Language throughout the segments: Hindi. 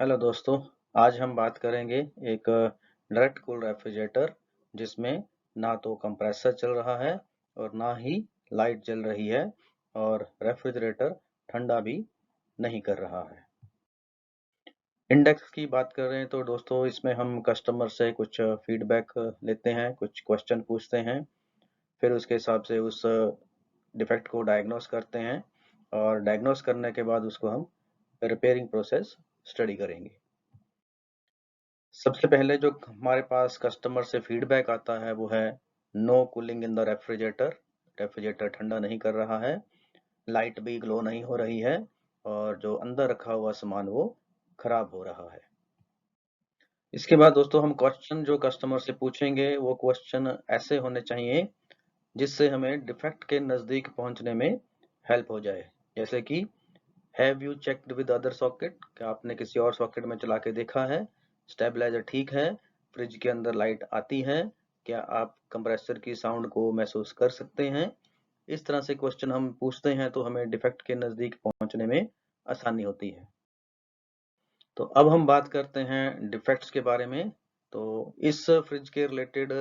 हेलो दोस्तों, आज हम बात करेंगे एक डायरेक्ट कूल रेफ्रिजरेटर जिसमें ना तो कंप्रेसर चल रहा है और ना ही लाइट जल रही है और रेफ्रिजरेटर ठंडा भी नहीं कर रहा है। इंडेक्स की बात कर रहे हैं तो दोस्तों इसमें हम कस्टमर से कुछ फीडबैक लेते हैं, कुछ क्वेश्चन पूछते हैं, फिर उसके हिसाब से उस डिफेक्ट को डायग्नोस करते हैं और डायग्नोस करने के बाद उसको हम रिपेयरिंग प्रोसेस स्टडी करेंगे। सबसे पहले जो हमारे पास कस्टमर से फीडबैक आता है वो है no cooling in the refrigerator. Refrigerator ठंडा नहीं कर रहा है, लाइट भी ग्लो नहीं हो रही है और जो अंदर रखा हुआ सामान वो खराब हो रहा है। इसके बाद दोस्तों हम क्वेश्चन जो कस्टमर से पूछेंगे वो क्वेश्चन ऐसे होने चाहिए जिससे हमें डिफेक्ट के नजदीक पहुंचने में हेल्प हो जाए। जैसे कि have you checked with other socket, क्या आपने किसी और सॉकेट में चला के देखा है? स्टेबलाइजर ठीक है? फ्रिज के अंदर लाइट आती है? क्या आप कंप्रेसर की साउंड को महसूस कर सकते हैं? इस तरह से क्वेश्चन हम पूछते हैं तो हमें डिफेक्ट के नजदीक पहुंचने में आसानी होती है। तो अब हम बात करते हैं डिफेक्ट्स के बारे में। तो इस फ्रिज के रिलेटेड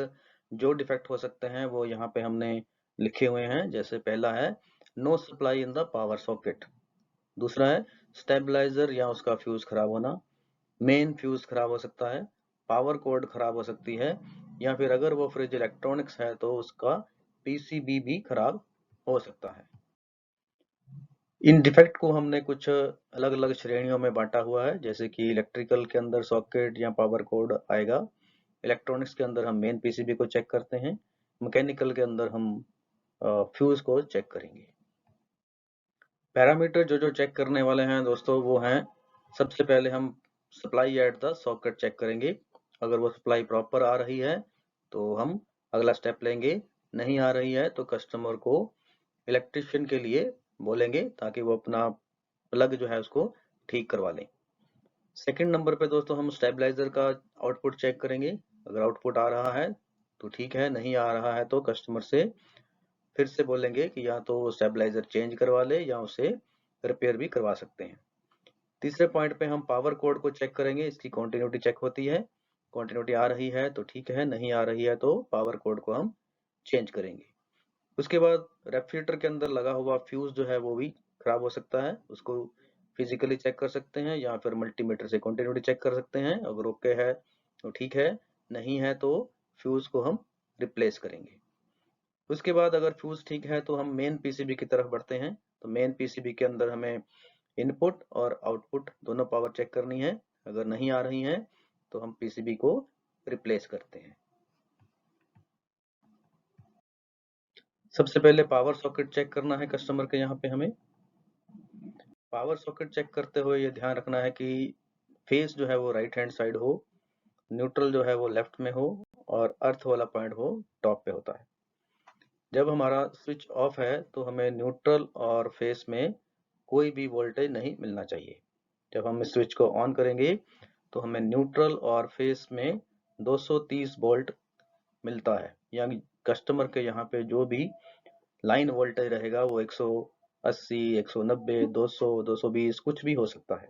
जो डिफेक्ट हो सकते हैं वो यहाँ पे हमने लिखे हुए हैं। जैसे पहला है no supply in the power socket, दूसरा है स्टेबलाइजर या उसका फ्यूज खराब होना, मेन फ्यूज खराब हो सकता है, पावर कोड खराब हो सकती है, या फिर अगर वो फ्रिज इलेक्ट्रॉनिक्स है तो उसका पीसीबी भी खराब हो सकता है। इन डिफेक्ट को हमने कुछ अलग अलग श्रेणियों में बांटा हुआ है। जैसे कि इलेक्ट्रिकल के अंदर सॉकेट या पावर कोड आएगा, इलेक्ट्रॉनिक्स के अंदर हम मेन पीसीबी को चेक करते हैं, मैकेनिकल के अंदर हम फ्यूज को चेक करेंगे। पैरामीटर जो जो चेक करने वाले हैं दोस्तों वो हैं, सबसे पहले हम supply at the socket check करेंगे। अगर वो सप्लाई प्रॉपर आ रही है तो हम अगला स्टेप लेंगे, नहीं आ रही है तो कस्टमर को इलेक्ट्रिशियन के लिए बोलेंगे ताकि वो अपना प्लग जो है उसको ठीक करवा लें। सेकंड नंबर पे दोस्तों हम स्टेबलाइजर का आउटपुट चेक करेंगे। अगर आउटपुट आ रहा है तो ठीक है, नहीं आ रहा है तो कस्टमर से फिर से बोलेंगे कि या तो स्टेबलाइजर चेंज करवा ले या उसे रिपेयर भी करवा सकते हैं। तीसरे पॉइंट पे हम पावर कोड को चेक करेंगे, इसकी कॉन्टिन्यूटी चेक होती है। कॉन्टिन्यूटी आ रही है तो ठीक है, नहीं आ रही है तो पावर कोड को हम चेंज करेंगे। उसके बाद रेफ्रिजरेटर के अंदर लगा हुआ फ्यूज जो है वो भी खराब हो सकता है, उसको फिजिकली चेक कर सकते हैं या फिर मल्टीमीटर से कॉन्टिन्यूटी चेक कर सकते हैं। अगर ओके है तो ठीक है, नहीं है तो फ्यूज को हम रिप्लेस करेंगे। उसके बाद अगर फ्यूज ठीक है तो हम मेन पीसीबी की तरफ बढ़ते हैं। तो मेन पीसीबी के अंदर हमें इनपुट और आउटपुट दोनों पावर चेक करनी है। अगर नहीं आ रही है तो हम पीसीबी को रिप्लेस करते हैं। सबसे पहले पावर सॉकेट चेक करना है कस्टमर के। यहाँ पे हमें पावर सॉकेट चेक करते हुए ये ध्यान रखना है कि फेस जो है वो राइट हैंड साइड हो, न्यूट्रल जो है वो लेफ्ट में हो और अर्थ वाला पॉइंट हो टॉप पे होता है। जब हमारा स्विच ऑफ है तो हमें न्यूट्रल और फेस में कोई भी वोल्टेज नहीं मिलना चाहिए। जब हम इस स्विच को ऑन करेंगे तो हमें न्यूट्रल और फेस में 230 वोल्ट मिलता है, यानी कस्टमर के यहाँ पे जो भी लाइन वोल्टेज रहेगा वो 180, 190, 200, 220 कुछ भी हो सकता है।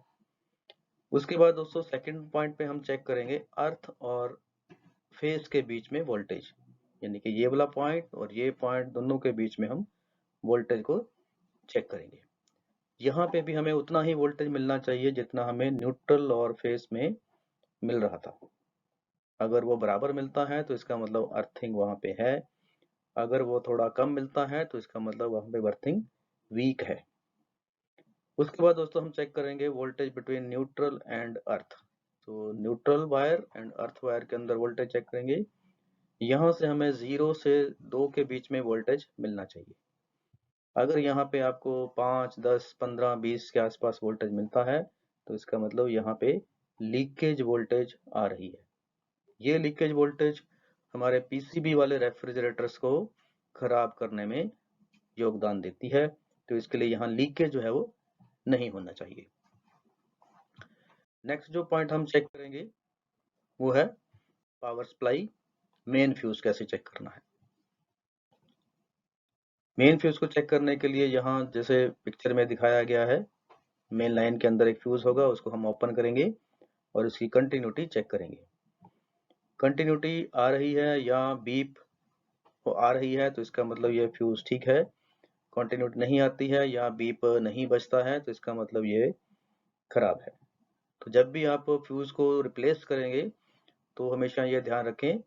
उसके बाद दोस्तों सेकंड पॉइंट पे हम चेक करेंगे अर्थ और फेस के बीच में वोल्टेज, यानी कि ये वाला पॉइंट और ये पॉइंट दोनों के बीच में हम वोल्टेज को चेक करेंगे। यहाँ पे भी हमें उतना ही वोल्टेज मिलना चाहिए जितना हमें न्यूट्रल और फेस में मिल रहा था। अगर वो बराबर मिलता है तो इसका मतलब अर्थिंग वहां पे है, अगर वो थोड़ा कम मिलता है तो इसका मतलब वहां पे अर्थिंग वीक है। उसके बाद दोस्तों हम चेक करेंगे voltage between neutral and earth. तो neutral wire and earth wire के अंदर वोल्टेज चेक करेंगे। यहाँ से हमें 0 से 2 के बीच में वोल्टेज मिलना चाहिए। अगर यहाँ पे आपको 5, 10, 15, 20 के आसपास वोल्टेज मिलता है तो इसका मतलब यहाँ पे लीकेज वोल्टेज आ रही है। ये लीकेज वोल्टेज हमारे पीसीबी वाले रेफ्रिजरेटर्स को खराब करने में योगदान देती है, तो इसके लिए यहाँ लीकेज जो है वो नहीं होना चाहिए। नेक्स्ट जो पॉइंट हम चेक करेंगे वो है पावर सप्लाई मेन फ्यूज कैसे चेक करना है। मेन फ्यूज को चेक करने के लिए यहाँ जैसे पिक्चर में दिखाया गया है, मेन लाइन के अंदर एक फ्यूज होगा, उसको हम ओपन करेंगे और इसकी कंटिन्यूटी चेक करेंगे। कंटिन्यूटी आ रही है या बीप आ रही है तो इसका मतलब ये फ्यूज ठीक है। कंटिन्यूटी नहीं आती है या बीप नहीं बजता है तो इसका मतलब ये खराब है। तो जब भी आप फ्यूज को रिप्लेस करेंगे तो हमेशा ये ध्यान रखें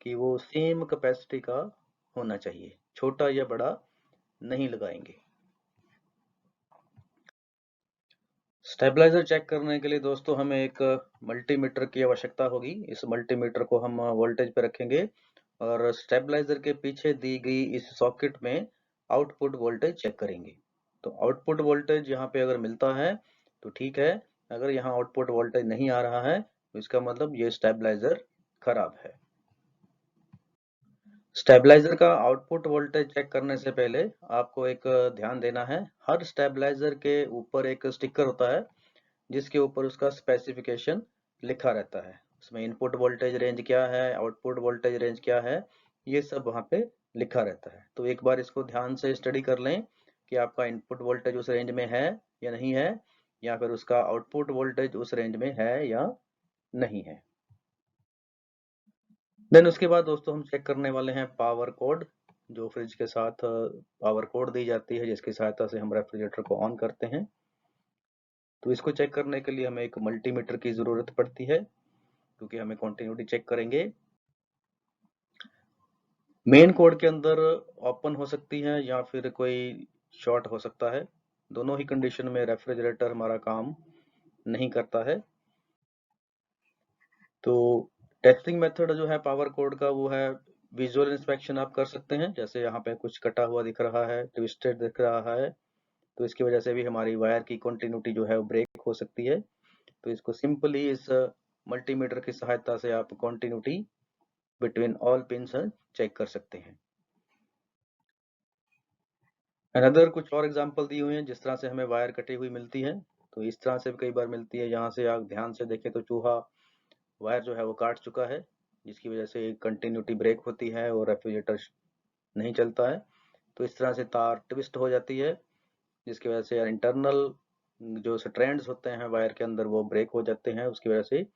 कि वो सेम कैपेसिटी का होना चाहिए, छोटा या बड़ा नहीं लगाएंगे। स्टेबलाइजर चेक करने के लिए दोस्तों हमें एक मल्टीमीटर की आवश्यकता होगी। इस मल्टीमीटर को हम वोल्टेज पे रखेंगे और स्टेबलाइजर के पीछे दी गई इस सॉकेट में आउटपुट वोल्टेज चेक करेंगे। तो आउटपुट वोल्टेज यहाँ पे अगर मिलता है तो ठीक है, अगर यहाँ आउटपुट वोल्टेज नहीं आ रहा है तो इसका मतलब ये स्टेबलाइजर खराब है। स्टेबलाइजर का आउटपुट वोल्टेज चेक करने से पहले आपको एक ध्यान देना है, हर स्टेबलाइजर के ऊपर एक स्टिकर होता है जिसके ऊपर उसका स्पेसिफिकेशन लिखा रहता है। उसमें इनपुट वोल्टेज रेंज क्या है, आउटपुट वोल्टेज रेंज क्या है, ये सब वहाँ पे लिखा रहता है। तो एक बार इसको ध्यान से स्टडी कर लें कि आपका इनपुट वोल्टेज उस रेंज में है या नहीं है, या फिर उसका आउटपुट वोल्टेज उस रेंज में है या नहीं है। देन उसके बाद दोस्तों हम चेक करने वाले हैं पावर कोड, जो फ्रिज के साथ पावर कोड दी जाती है जिसकी सहायता से हम रेफ्रिजरेटर को ऑन करते हैं। तो इसको चेक करने के लिए हमें एक मल्टीमीटर की जरूरत पड़ती है क्योंकि हमें कंटिन्यूटी चेक करेंगे। मेन कोड के अंदर ओपन हो सकती है या फिर कोई शॉर्ट हो सकता है। दोनों ही कंडीशन में रेफ्रिजरेटर हमारा काम नहीं करता है। तो टेस्टिंग मेथड जो है पावर कोड का वो है विजुअल इंस्पेक्शन आप कर सकते हैं। जैसे यहाँ पे कुछ कटा हुआ दिख रहा है, ट्विस्टेड दिख रहा है, तो इसकी वजह से भी हमारी वायर की कंटिन्यूटी जो है वो ब्रेक हो सकती है। तो इसको सिंपली इस मल्टीमीटर की सहायता से आप continuity between all pins check कर सकते हैं। अनदर कुछ और एग्जांपल दी हुई हैं जिस तरह से हमें वायर कटी हुई मिलती है, तो इस तरह से भी कई बार मिलती है। यहाँ से आप ध्यान से देखें तो चूहा वायर जो है वो काट चुका है जिसकी वजह से कंटिन्यूटी ब्रेक होती है और रेफ्रिजरेटर नहीं चलता है। तो इस तरह से तार ट्विस्ट हो जाती है जिसकी वजह से इंटरनल जो स्ट्रैंड्स होते हैं वायर के अंदर वो ब्रेक हो जाते हैं, उसकी वजह से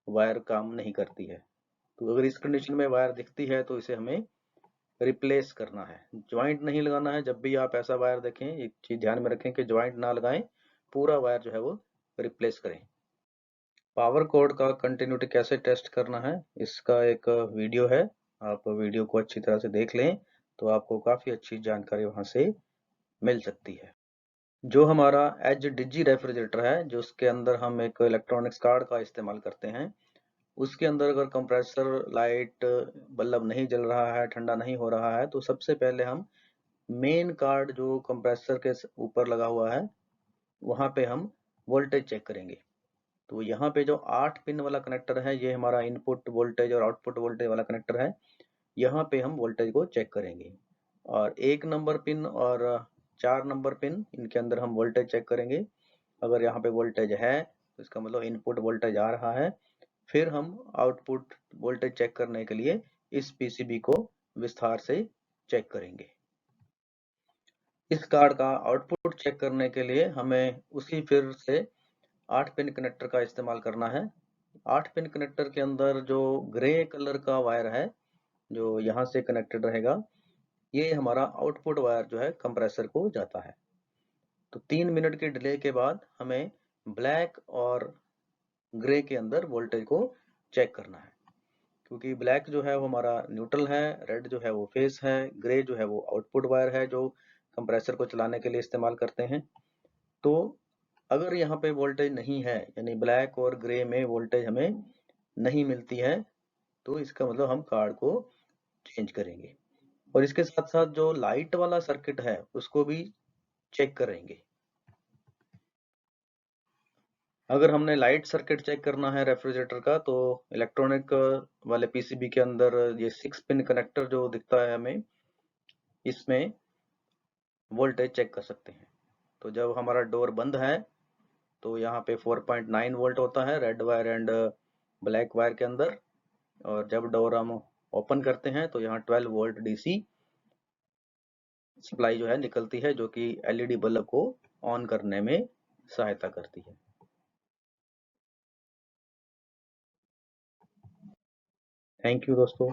वायर काम नहीं करती है। तो अगर इस कंडीशन में वायर दिखती है तो इसे हमें रिप्लेस करना है, ज्वाइंट नहीं लगाना है। जब भी आप ऐसा वायर देखें एक चीज ध्यान में रखें कि ज्वाइंट ना लगाएं, पूरा वायर जो है वो रिप्लेस करें। पावर कोड का कंटिन्यूटी कैसे टेस्ट करना है इसका एक वीडियो है, आप वीडियो को अच्छी तरह से देख लें तो आपको काफी अच्छी जानकारी वहां से मिल सकती है। जो हमारा एच डिजी रेफ्रिजरेटर है, जो उसके अंदर हम एक इलेक्ट्रॉनिक्स कार्ड का इस्तेमाल करते हैं, उसके अंदर अगर कंप्रेसर लाइट बल्ब नहीं जल रहा है, ठंडा नहीं हो रहा है, तो सबसे पहले हम मेन कार्ड जो कंप्रेसर के ऊपर लगा हुआ है वहां पे हम वोल्टेज चेक करेंगे। तो यहाँ पे जो 8 पिन वाला कनेक्टर है ये हमारा इनपुट वोल्टेज और आउटपुट वोल्टेज वाला कनेक्टर है, यहाँ पे हम वोल्टेज को चेक करेंगे। और 1 नंबर पिन और 4 नंबर पिन, इनके अंदर हम वोल्टेज चेक करेंगे। अगर यहाँ पे वोल्टेज है तो इसका मतलब इनपुट वोल्टेज आ रहा है। फिर हम आउटपुट वोल्टेज चेक करने के लिए इस पीसीबी को विस्तार से चेक करेंगे। इस कार्ड का आउटपुट चेक करने के लिए हमें उसी फिर से 8 पिन कनेक्टर का इस्तेमाल करना है। 8 पिन कनेक्टर के अंदर जो ग्रे कलर का वायर है जो यहाँ से कनेक्टेड रहेगा, ये हमारा आउटपुट वायर जो है कंप्रेसर को जाता है। तो 3 मिनट के डिले के बाद हमें ब्लैक और ग्रे के अंदर वोल्टेज को चेक करना है, क्योंकि ब्लैक जो है वो हमारा न्यूट्रल है, रेड जो है वो फेस है, ग्रे जो है वो आउटपुट वायर है जो कंप्रेसर को चलाने के लिए इस्तेमाल करते हैं। तो अगर यहाँ पे वोल्टेज नहीं है, यानी ब्लैक और ग्रे में वोल्टेज हमें नहीं मिलती है, तो इसका मतलब हम कार्ड को चेंज करेंगे। और इसके साथ साथ जो लाइट वाला सर्किट है उसको भी चेक करेंगे। अगर हमने लाइट सर्किट चेक करना है रेफ्रिजरेटर का तो इलेक्ट्रॉनिक वाले पीसीबी के अंदर ये 6 पिन कनेक्टर जो दिखता है हमें, इसमें वोल्टेज चेक कर सकते हैं। तो जब हमारा डोर बंद है तो यहाँ पे 4.9 वोल्ट होता है red wire and black wire के अंदर, और जब डोर हम ओपन करते हैं तो यहाँ 12 वोल्ट डीसी सप्लाई जो है निकलती है जो कि एलईडी बल्ब को ऑन करने में सहायता करती है। थैंक यू दोस्तों।